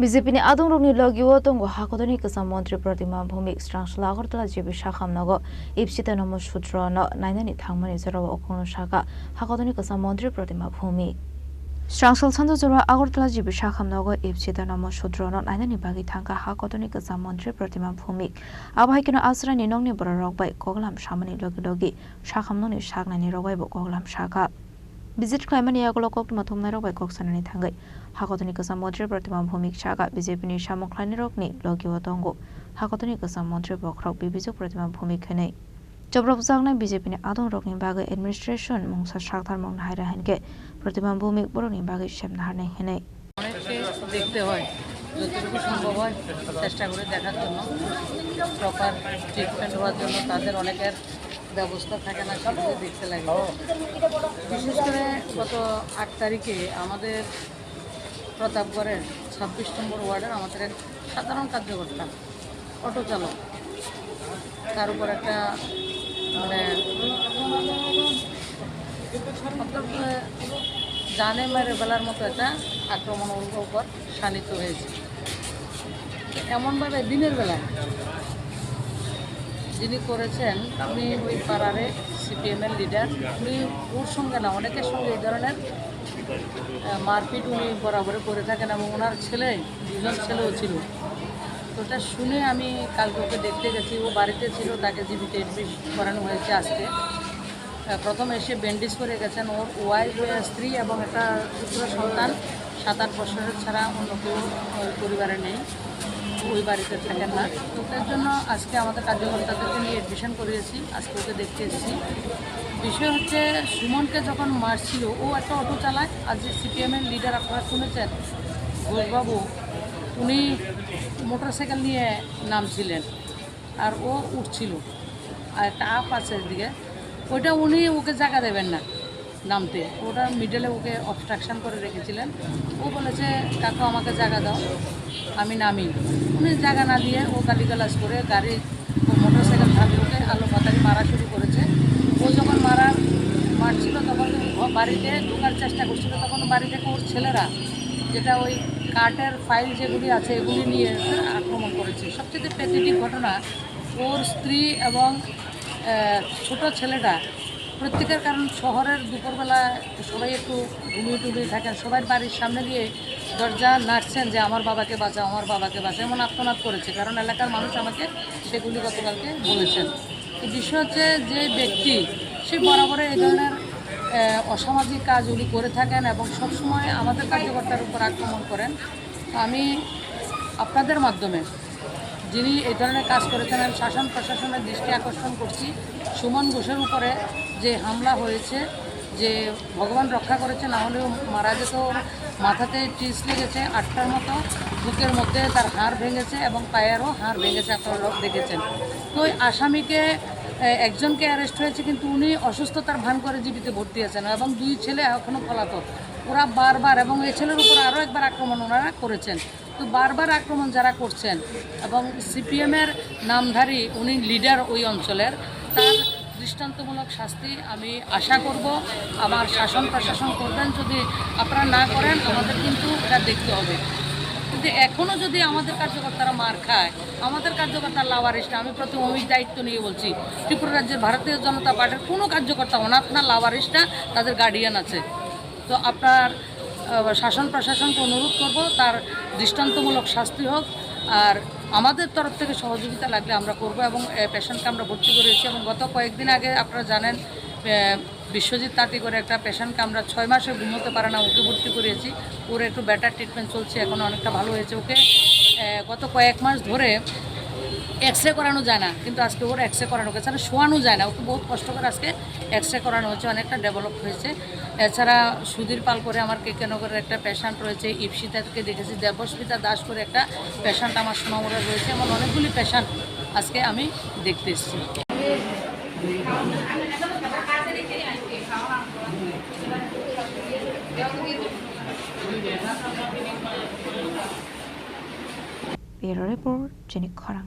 BJP আদং রংনি লগিও দঙ্গ হাকদনি কসম মন্ত্রী Pratima Bhowmik স্রাংশলা Agartala GB শাখামনগ Ipsita নম সূত্র নাইনানি থাংমানি জরাও অকন শাখা হাকদনি কসম মন্ত্রী প্রতিমা ভৌমিক স্রাংশল সান্দো জরা আগরতলা জিবি শাখামনগ ইপসিতা নম সূত্র নাইনানি বাগি থাঙ্কা হাকদনি কসম মন্ত্রী প্রতিমা ভৌমিক আবহাইকেন আশ্রানি নংনি বড় রকবাই কগলাম সামনি লগি লগি শাখামননি শাকনানি রকবাইবো কগলাম শাখা বিজিট ক্লাইমানি আগলো কক্তমা থমনাই রকবাই ককসানানি থাঙ্গাই হাকদনি কসম মন্ত্রী প্রতিমা ভৌমিক শাখা বিজেপিনি সামখ্লাইনি রকনি লগিও দঙ্গ হাকদনি কসম মন্ত্রী বক্রক বিবিজক প্রতিমা ভৌমিক হেনে জব্রব জাগনাই বিজেপিনি আদং রকনি বাগে এডমিনিস্ট্রেশন মংসা শাকধার মং হাইরা হেনকে প্রতিমা ভৌমিক বড়নি বাগে সেমনাহারনে হেনে অনেককে দেখতে হয় যতটুকু সম্ভব হয় চেষ্টা করে দেখার জন্য প্রপার ট্রিটমেন্ট হওয়ার জন্য তাদের অনেকের ব্যবস্থা থাকে না সেগুলো দেখতে লাগে। বিশেষ করে গত 8 তারিখে আমাদের প্রতাপগড়ের 26 নম্বর ওয়ার্ডের আমাদের এক সাধারণ কার্যকর্তা অটো চালক, তার উপর একটা জানে মেরে বেলার মতো একটা আক্রমণ ওর উপর শানিত হয়েছে। এমনভাবে দিনের বেলায় যিনি করেছেন উনি ওই পাড়ারে সিপিএমের লিডার, উনি ওর সঙ্গে না অনেকের সঙ্গে এই ধরনের মারপিট উনি বরাবর করে থাকেন এবং ওনার ছেলে 2জন ছেলেও ছিল। তো ওটা শুনে আমি কালকে ওকে দেখতে গেছি, ও বাড়িতে ছিল, তাকে জীবিত এডমিট করানো হয়েছে আজকে। প্রথম এসে ব্যান্ডেজ করে গেছেন। ওর ওয়াইফ, স্ত্রী এবং একটা পুত্র সন্তান 7-8 বছরের ছাড়া অন্য কেউ পরিবারে নেই, ওই বাড়িতে থাকেন না। তো তার জন্য আজকে আমাদের কার্যকর্তাদেরকে নিয়ে এডমিশন করিয়েছি, আজকে ওকে দেখতে এসেছি। বিষয় হচ্ছে সুমনকে যখন মারছিল, ও একটা অটো চালায়। আজ যে সিপিএমের লিডার আপনারা শুনেছেন ঘোষবাবু, উনি মোটরসাইকেল নিয়ে নামছিলেন আর ও উঠছিল, আর একটা আপ আছে এদিকে, ওইটা উনি ওকে জায়গা দেবেন না নামতে, ওটা মিডলে ওকে অবস্ট্রাকশন করে রেখেছিলেন। ও বলেছে কাকু আমাকে জায়গা দাও, আমি নামি। উনি জায়গা না দিয়ে ও গালিগালাজ করে গাড়ি মোটরসাইকেল থাকলে ওকে আলো পাতারি মারা শুরু করেছে। ও যখন মারছিল তখন বাড়িতে ঢোকার চেষ্টা করছিল, তখন বাড়ি থেকে ওর ছেলেরা যেটা ওই কার্টের ফাইল যেগুলি আছে এগুলি নিয়ে আক্রমণ করেছে। সবচেয়ে প্যাথেটিক ঘটনা, ওর স্ত্রী এবং ছোট ছেলেটা প্রত্যেকের, কারণ শহরের দুপুরবেলা সবাই একটু ঘুমিয়ে থাকেন, সবাই বাড়ির সামনে দিয়ে দরজা নাড়ছেন যে আমার বাবাকে বাঁচাও, আমার বাবাকে বাঁচাও, এমন আত্মনাদ করেছে। কারণ এলাকার মানুষ আমাকে সেগুলি গতকালকে বলেছেন। তো বিষয় হচ্ছে যে ব্যক্তি সে বরাবর এই ধরনের অসামাজিক কাজ উনি করে থাকেন এবং সবসময় আমাদের কার্যকর্তার উপর আক্রমণ করেন। আমি আপনাদের মাধ্যমে যিনি এই ধরনের কাজ করেছেন আমি শাসন প্রশাসনের দৃষ্টি আকর্ষণ করছি। সুমন ঘোষের উপরে যে হামলা হয়েছে, যে ভগবান রক্ষা করেছে, না হলেও মারা যেত। মাথাতে টিস লেগেছে 8টার মতো, বুকের মধ্যে তার হাড় ভেঙেছে এবং পায়েরও হাড় ভেঙেছে, আপনারা দেখেছেন। তো ওই আসামিকে একজনকে অ্যারেস্ট হয়েছে, কিন্তু উনি অসুস্থতার ভান করে জীবিত ভর্তি আছেন এবং 2 ছেলে এখনও পলাতক। ওরা বারবার, এবং এই ছেলের উপর আরও একবার আক্রমণ ওনারা করেছেন। তো বারবার আক্রমণ যারা করছেন এবং সিপিএমের নামধারী উনি লিডার ওই অঞ্চলের, তার দৃষ্টান্তমূলক শাস্তি আমি আশা করব। আমার শাসন প্রশাসন করবেন, যদি আপনারা না করেন আমাদের কিন্তু এটা দেখতে হবে। কিন্তু এখনও যদি আমাদের কার্যকর্তারা মার খায়, আমাদের কার্যকর্তা লাওয়ারিস্ট, আমি প্রতি অমিক দায়িত্ব নিয়ে বলছি, ত্রিপুরা রাজ্যের ভারতীয় জনতা পার্টির কোনো কার্যকর্তা অনাথ না, লাওয়ারিস্টরা তাদের গার্ডিয়ান আছে। তো আপনার শাসন প্রশাসনকে অনুরোধ করব তার দৃষ্টান্তমূলক শাস্তি হোক, আর আমাদের তরফ থেকে সহযোগিতা লাগলে আমরা করব। এবং পেশেন্টকে আমরা ভর্তি করেছি, এবং গত কয়েকদিন আগে আপনারা জানেন বিশ্বজিৎ তাঁতি করে একটা পেশেন্টকে আমরা 6 মাসে ঘুমোতে পারে না, ওকে ভর্তি করেছি। ওর একটু বেটার ট্রিটমেন্ট চলছে, এখন অনেকটা ভালো হয়েছে। ওকে গত কয়েক মাস ধরে এক্সরে করানো যায় না, কিন্তু আজকে ওর এক্সরে করানো গেছে, মানে শোয়ানো যায় না, ওকে বহুত কষ্ট করে আজকে এক্সরে করানো হচ্ছে, অনেকটা ডেভেলপ হয়েছে। এছাড়া সুধীর পাল করে আমার কেকেনগরের একটা পেশেন্ট রয়েছে, ইপসিতাকে দেখেছি, দেবস্মিতা দাস করে একটা পেশেন্ট আমার সোনামুড়ে রয়েছে, এমন অনেকগুলি পেশেন্ট আজকে আমি দেখতে এসেছি। Bureau report, Jenik খরাং।